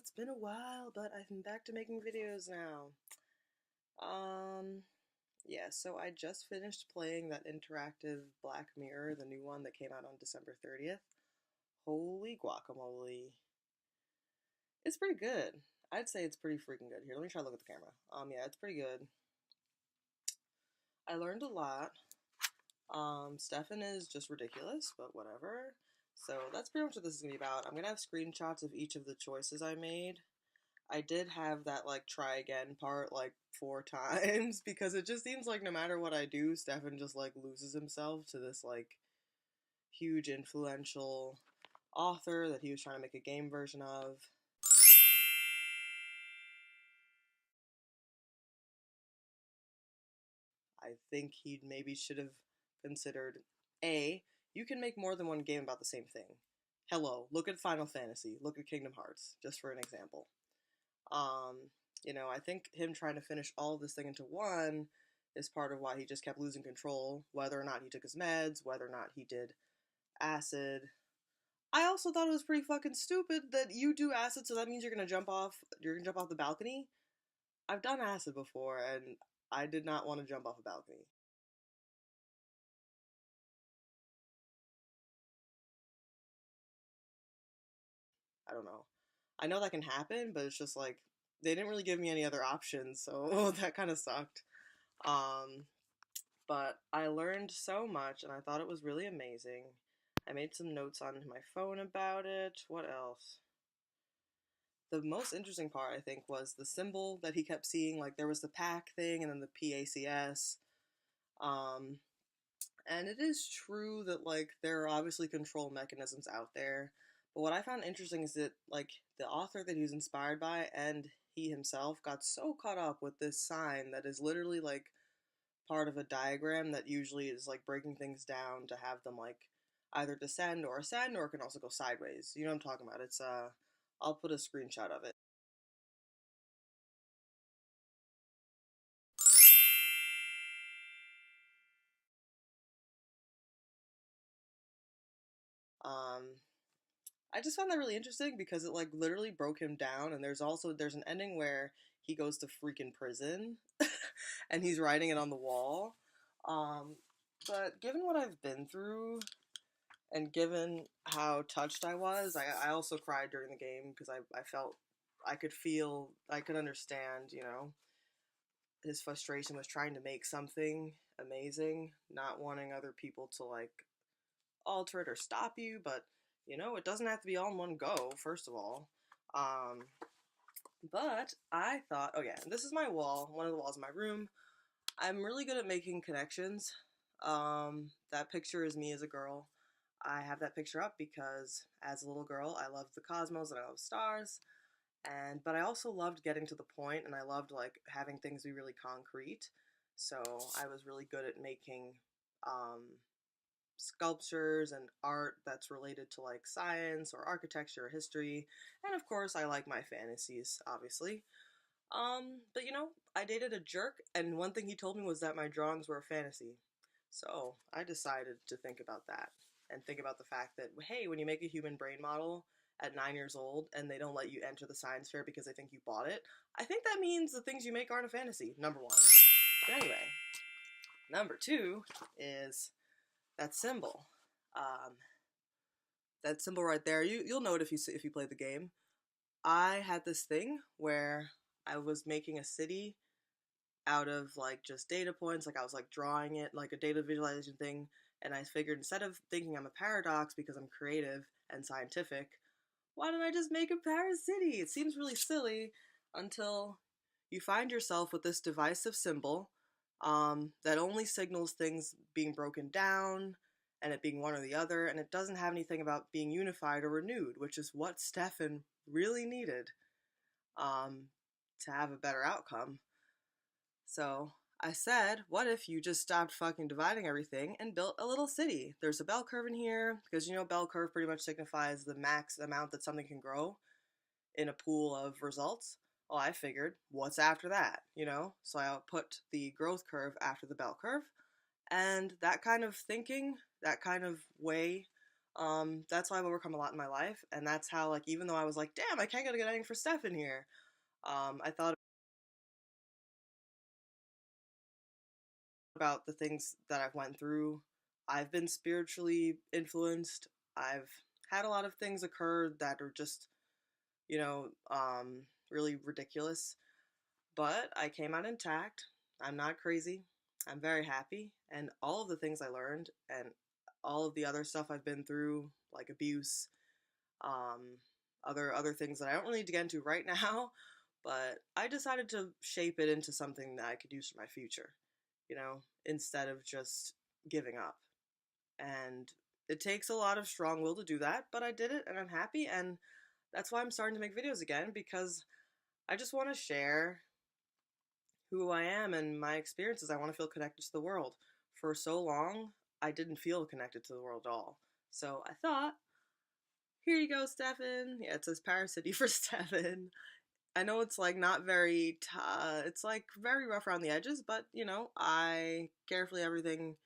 it's been a while, but I'm back to making videos now. Um, yeah, so I just finished playing that interactive Black Mirror, the new one that came out on December 30th. Holy guacamole. It's pretty good. I'd say it's pretty freaking good. Here, let me try to look at the camera. Yeah, it's pretty good. I learned a lot. Stefan is just ridiculous, but whatever. So that's pretty much what this is gonna be about. I'm gonna have screenshots of each of the choices I made. I did have that like try again part like 4 times because it just seems like no matter what I do, Stefan just like loses himself to this like huge influential author that he was trying to make a game version of. I think he maybe should have considered A, you can make more than one game about the same thing. Hello, look at Final Fantasy, look at Kingdom Hearts, just for an example. Um, I think him trying to finish all of this thing into one is part of why he just kept losing control, whether or not he took his meds, whether or not he did acid. I also thought it was pretty fucking stupid that you do acid, so that means you're gonna jump off the balcony. I've done acid before, and I did not want to jump off a balcony. I don't know. I know that can happen, but it's just like, they didn't really give me any other options, so that kind of sucked. Um, but I learned so much and I thought it was really amazing. I made some notes on my phone about it. What else? The most interesting part, I think, was the symbol that he kept seeing. Like, there was the PAC thing and then the PACS. Um, and it is true that, like, there are obviously control mechanisms out there. But what I found interesting is that, like, the author that he was inspired by and he himself got so caught up with this sign that is literally, like, part of a diagram that usually is like breaking things down to have them like either descend or ascend, or it can also go sideways. You know what I'm talking about? I'll put a screenshot of it. Um I just found that really interesting because it like literally broke him down, and there's an ending where he goes to freaking prison and he's writing it on the wall. Um but given what I've been through and given how touched I was, I also cried during the game because I felt I could understand, his frustration was trying to make something amazing, not wanting other people to like alter it or stop you, but it doesn't have to be all in one go, first of all. Um, but I thought, oh yeah, this is my wall, one of the walls in my room. I'm really good at making connections. That picture is me as a girl. I have that picture up because as a little girl, I loved the cosmos and I loved stars. But I also loved getting to the point, and I loved like having things be really concrete. So I was really good at making um, sculptures and art that's related to like science or architecture or history. And of course, I like my fantasies, obviously. But I dated a jerk, and one thing he told me was that my drawings were a fantasy. So I decided to think about that and think about the fact that, hey, when you make a human brain model at 9 years old and they don't let you enter the science fair because they think you bought it, I think that means the things you make aren't a fantasy, number one. But anyway, number two is that symbol. Um, that symbol right there, you'll know it if you play the game. I had this thing where I was making a city out of like just data points, like I was like drawing it like a data visualization thing, and I figured instead of thinking I'm a paradox because I'm creative and scientific, why don't I just make a paracity? It seems really silly until you find yourself with this divisive symbol that only signals things being broken down and it being one or the other, and it doesn't have anything about being unified or renewed, which is what Stefan really needed um, to have a better outcome. So I said, what if you just stopped fucking dividing everything and built a little city? There's a bell curve in here, because bell curve pretty much signifies the max amount that something can grow in a pool of results. Well, I figured, what's after that, So I put the growth curve after the bell curve. And that kind of thinking, that kind of way That's how I've overcome a lot in my life, and that's how, like, even though I was like, damn, I can't get a good ending for Steph in here, I thought about the things that I've went through. I've been spiritually influenced. I've had a lot of things occur that are just, you know, really ridiculous. But I came out intact. I'm not crazy. I'm very happy. And all of the things I learned and all of the other stuff I've been through, like abuse, um, other things that I don't really need to get into right now, but I decided to shape it into something that I could use for my future, instead of just giving up. And it takes a lot of strong will to do that, but I did it and I'm happy. And that's why I'm starting to make videos again, because I just want to share who I am and my experiences. I want to feel connected to the world. For so long, I didn't feel connected to the world at all. So I thought, here you go, Stefan. Yeah, it says Paracity for Stefan. I know it's like not very, it's like very rough around the edges, but I carefully everything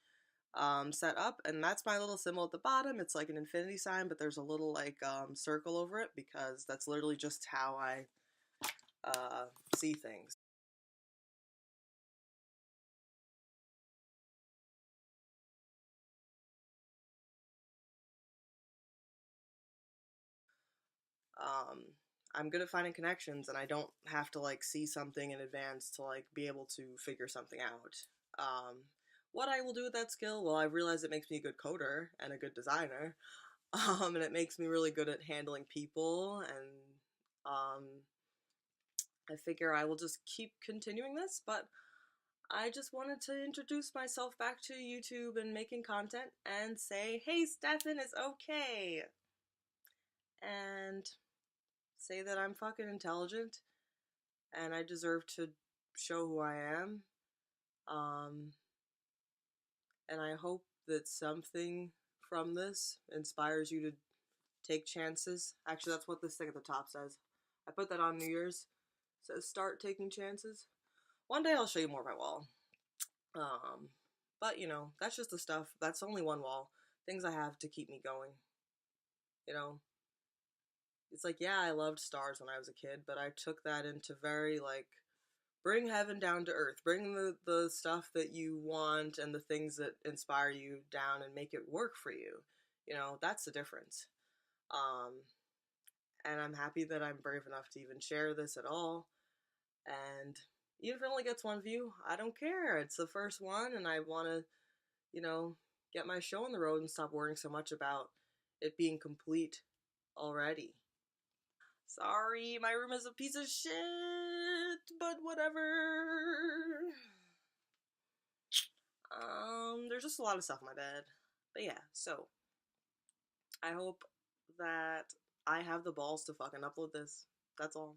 set up, and that's my little symbol at the bottom. It's like an infinity sign, but there's a little like circle over it because that's literally just how I see things. Um, I'm good at finding connections, and I don't have to like see something in advance to like be able to figure something out. Um, what I will do with that skill, well, I realize it makes me a good coder and a good designer, and it makes me really good at handling people, and I figure I will just keep continuing this, but I just wanted to introduce myself back to YouTube and making content and say, hey, Stefan is okay. And say that I'm fucking intelligent and I deserve to show who I am. Um, and I hope that something from this inspires you to take chances. Actually, that's what this thing at the top says. I put that on New Year's. It says start taking chances. One day I'll show you more of my wall. Um, but that's just the stuff. That's only one wall. Things I have to keep me going. You know, it's like, yeah, I loved stars when I was a kid, but I took that into very like bring heaven down to earth, bring the stuff that you want and the things that inspire you down and make it work for you. That's the difference. Um, and I'm happy that I'm brave enough to even share this at all. And even if it only gets one view, I don't care. It's the first one, and I want to get my show on the road and stop worrying so much about it being complete already. Sorry, my room is a piece of shit, but whatever. There's just a lot of stuff in my bed. But yeah, so I hope that I have the balls to fucking upload this. That's all.